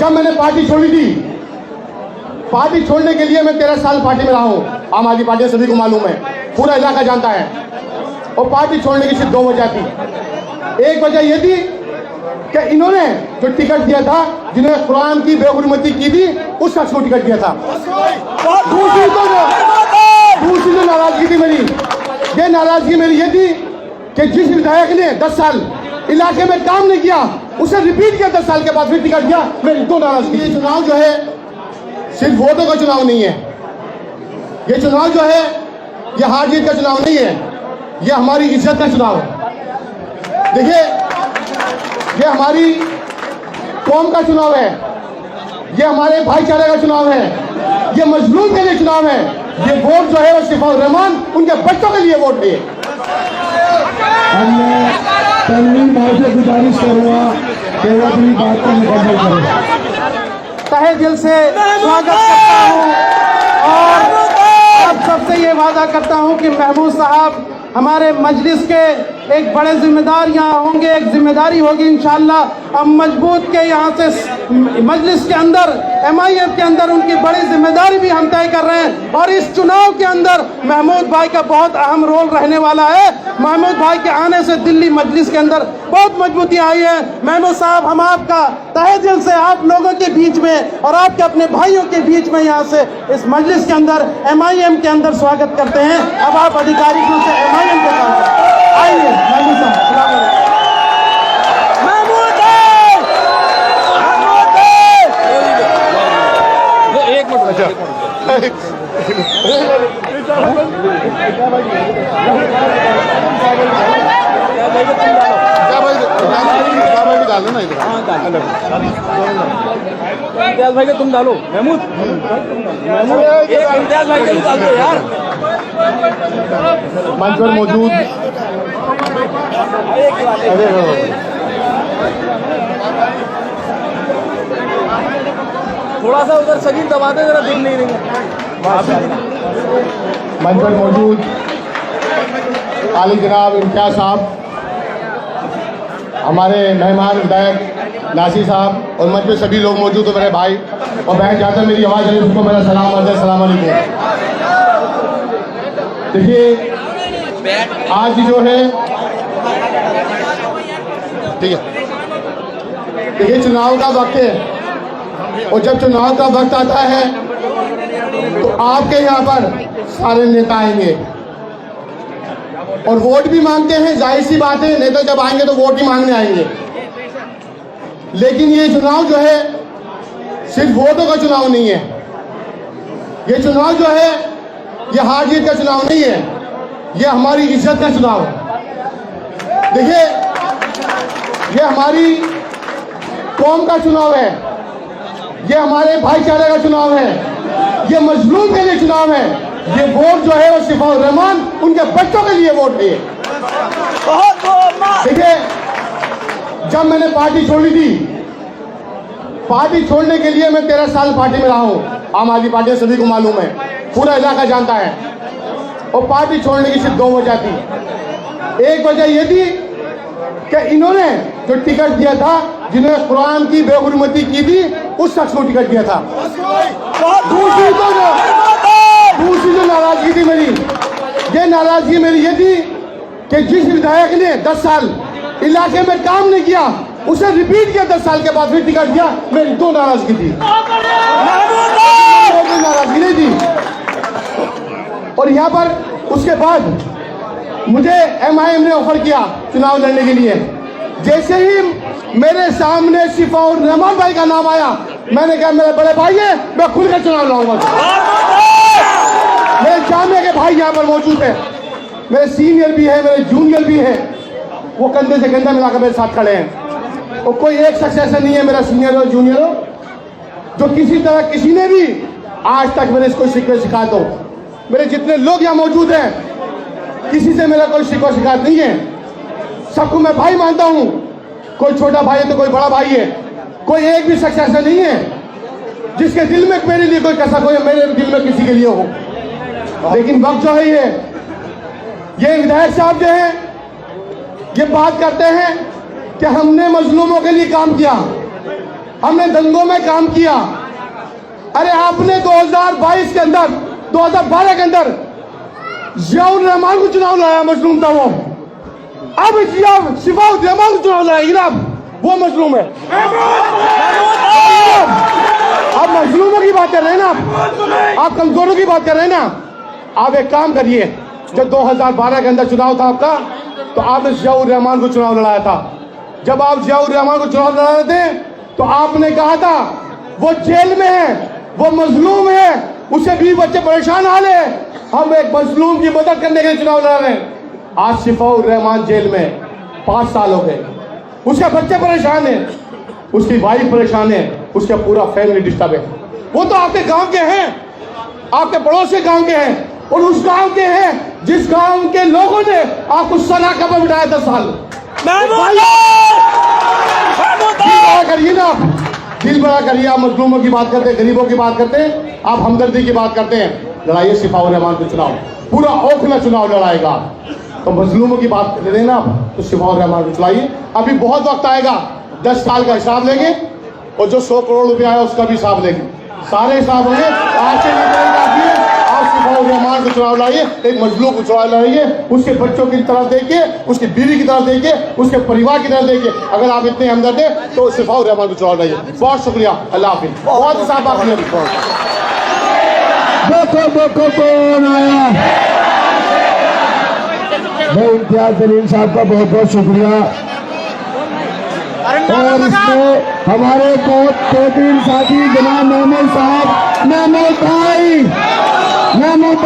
जब मैंने पार्टी छोड़ी थी, पार्टी छोड़ने के लिए मैं 13 साल पार्टी में रहा हूँ। आम आदमी पार्टी सभी को मालूम है, पूरा इलाका जानता है। और पार्टी छोड़ने की सिर्फ 2 वजह थी। एक वजह यह थी कि इन्होंने जो टिकट दिया था, जिन्होंने कुरान की बेहुरमती की थी, उस शख्स को टिकट दिया था। दूसरी जो नाराजगी थी मेरी, ये नाराजगी मेरी ये थी कि जिस विधायक ने 10 साल इलाके में काम नहीं किया, उसे रिपीट किया 10 साल के बाद फिर टिकट दिया। मेरी 2 नाराजगी। ये चुनाव जो है सिर्फ वोटों का चुनाव नहीं है। ये चुनाव जो है ये हार जीत का चुनाव नहीं है, ये हमारी इज्जत का चुनाव है। देखिए, ये हमारी कौम का चुनाव है, ये हमारे भाईचारे का चुनाव है, ये मजलूम के लिए चुनाव है। ये वोट जो है वो शिफाउर रहमान उनके बच्चों के लिए वोट है। मैं तनवीर भाई से गुजारिश करूंगा कि वो अपनी बात को मुकम्मल करें। तहे दिल से स्वागत करता हूं और आप सबसे ये वादा करता हूं कि महमूद साहब हमारे मजलिस के एक बड़े जिम्मेदार यहाँ होंगे, एक जिम्मेदारी होगी इंशाअल्लाह। हम मजबूत के यहाँ से मजलिस के अंदर MIM के अंदर उनकी बड़ी जिम्मेदारी भी हम तय कर रहे हैं। और इस चुनाव के अंदर महमूद भाई का बहुत अहम रोल रहने वाला है। महमूद भाई के आने से दिल्ली मजलिस के अंदर बहुत मजबूती आई है। महमूद साहब, हम आपका तहे दिल से आप लोगों के बीच में और आपके अपने भाइयों के बीच में यहाँ से इस मजलिस के अंदर MIM के अंदर स्वागत करते हैं। अब आप अधिकारिक रूप से MIM के काम करें। आइए महमूद साहब। एक मिनट अच्छा डालो ना इधर। इम्तियाज भाई का तुम डालो। महमूद इम्तियाज भाई का डाल दो यार। मंच पर मौजूद थोड़ा सा उधर सगीन दबा दे, जरा दिख नहीं रही। मंच पर मौजूद आली जनाब इम्तियाज साहब, हमारे मेहमान विधायक नासिर साहब और मंच पे सभी लोग मौजूद हैं। मेरे भाई और बहन, जहाँ तक मेरी आवाज़ आई उनको मेरा सलाम अर्ज़ है। अस्सलाम वालेकुम। देखिए, आज जो है ठीक है, देखिए चुनाव का वक्त है और जब चुनाव का वक्त आता है तो आपके यहाँ पर सारे नेता आएंगे और वोट भी मांगते हैं। जाहिर सी बात है, नेता जब आएंगे तो वोट ही मांगने आएंगे। लेकिन ये चुनाव जो है सिर्फ वोटों का चुनाव नहीं है। ये चुनाव जो है ये हार जीत का चुनाव नहीं है, ये हमारी इज्जत का चुनाव है। देखिए, ये हमारी कौम का चुनाव है, ये हमारे भाईचारे का चुनाव है, ये मजलूम के लिए चुनाव है। ये वोट जो है वो शिफाउर रहमान उनके बच्चों के लिए वोट है। देखिए, जब मैंने पार्टी छोड़ी थी, पार्टी छोड़ने के लिए मैं 13 साल पार्टी में रहा हूँ। आम आदमी पार्टी सभी को मालूम है, पूरा इलाका जानता है। और पार्टी छोड़ने की सिर्फ 2 वजह थी। एक वजह यह थी कि इन्होंने जो टिकट दिया था, जिन्होंने कुरान की बेहुरमती की थी, उस शख्स को टिकट दिया था। दूसरी जो नाराजगी थी मेरी, ये नाराजगी मेरी ये थी कि जिस विधायक ने 10 साल इलाके में काम नहीं किया, उसे रिपीट किया 10 साल के बाद फिर टिकट दिया। मेरी 2 नाराजगी थी, नाराजगी नहीं थी। और यहाँ पर उसके बाद मुझे MIM ने ऑफर किया चुनाव लड़ने के लिए। जैसे ही मेरे सामने शिफाउर रहमान भाई का नाम आया, मैंने कहा मेरे बड़े भाई है, मैं खुल कर चुनाव लड़ूंगा। मेरे जामिया के भाई यहाँ पर मौजूद है, मेरे सीनियर भी है, मेरे जूनियर भी है, वो कंधे से कंधा मिलाकर मेरे साथ खड़े हैं। और कोई एक शख्स ऐसा नहीं है मेरा सीनियर और जूनियर हो जो किसी तरह किसी ने भी आज तक मेरे इसको शिकायत हो। मेरे जितने लोग यहाँ मौजूद हैं, किसी से मेरा कोई शिकायत नहीं है। सबको मैं भाई मानता हूँ। कोई छोटा भाई है तो कोई बड़ा भाई है। कोई एक भी शख्स ऐसा नहीं है जिसके दिल में मेरे लिए कोई कैसा कोई मेरे दिल में किसी के लिए हो। लेकिन वक्त जो है ये विधायक साहब जो है ये बात करते हैं कि हमने मजलूमों के लिए काम किया, हमने दंगों में काम किया। अरे आपने 2022 के अंदर 2012 के अंदर जियाउर रहमान को चुनाव लड़ाया, मजलूम था वो। अब शिफाउर रहमान को चुनाव लड़ाएगी ना, वो मजलूम है। आप मजलूमों की बात कर रहे हैं ना, आप कमजोरों की बात कर रहे हैं ना। आप एक काम करिए, जब 2012 के अंदर चुनाव था आपका, तो आपने जियाउर रहमान को चुनाव लड़ाया था। जब आप जियाउर रहमान को चुनाव लड़ा रहे थे तो आपने कहा था वो जेल में है, वो मजलूम है, उसे 20 बच्चे परेशान हाल है, हम एक मजलूम की मदद करने के लिए चुनाव लड़ा रहे हैं। आज शिफाउर रहमान जेल में 5 साल हो गए, उसके बच्चे परेशान है, उसकी वाइफ परेशान है, उसका पूरा फैमिली डिस्टर्ब है। वो तो आपके गांव के हैं, आपके पड़ोसी गांव के हैं, और उस गांव के हैं जिस गांव के लोगों ने आपको सना कबर बिठाया 10 साल। करिए ना, दिल बड़ा करिए। आप मजलूमों की बात करते हैं, गरीबों की बात करते हैं, आप हमदर्दी की बात करते हैं। लड़ाइए शिफाउर रहमान को चुनाव, पूरा ओखला चुनाव लड़ाएगा। तो मजलूमों की बात कर रहे ना आप, तो शिफाउर रहमान को चलाइए। अभी बहुत वक्त आएगा, 10 साल का हिसाब लेंगे, और जो 100 करोड़ रुपया है उसका भी हिसाब लेंगे, सारे हिसाब होंगे। आज से आप शिफाउर रहमान को चुनाव लाइए, एक मजलूम को चुनाव लाइए, उसके बच्चों की तरफ देखिए, उसकी बीवी की तरफ देखिए, उसके परिवार की तरफ देखिए। अगर आप इतने हमदर्द हैं तो शिफाउर रहमान को चुनाव लाइए। बहुत शुक्रिया, अल्लाह हाफिज़। बहुत साहब आपने देखो कौन आया। मैं इम्तियाज जलील साहब का बहुत बहुत शुक्रिया। और इसमें हमारे बहुत बेहतरीन साथी जनाब महमूद साहब, महमूद भाई, महमूद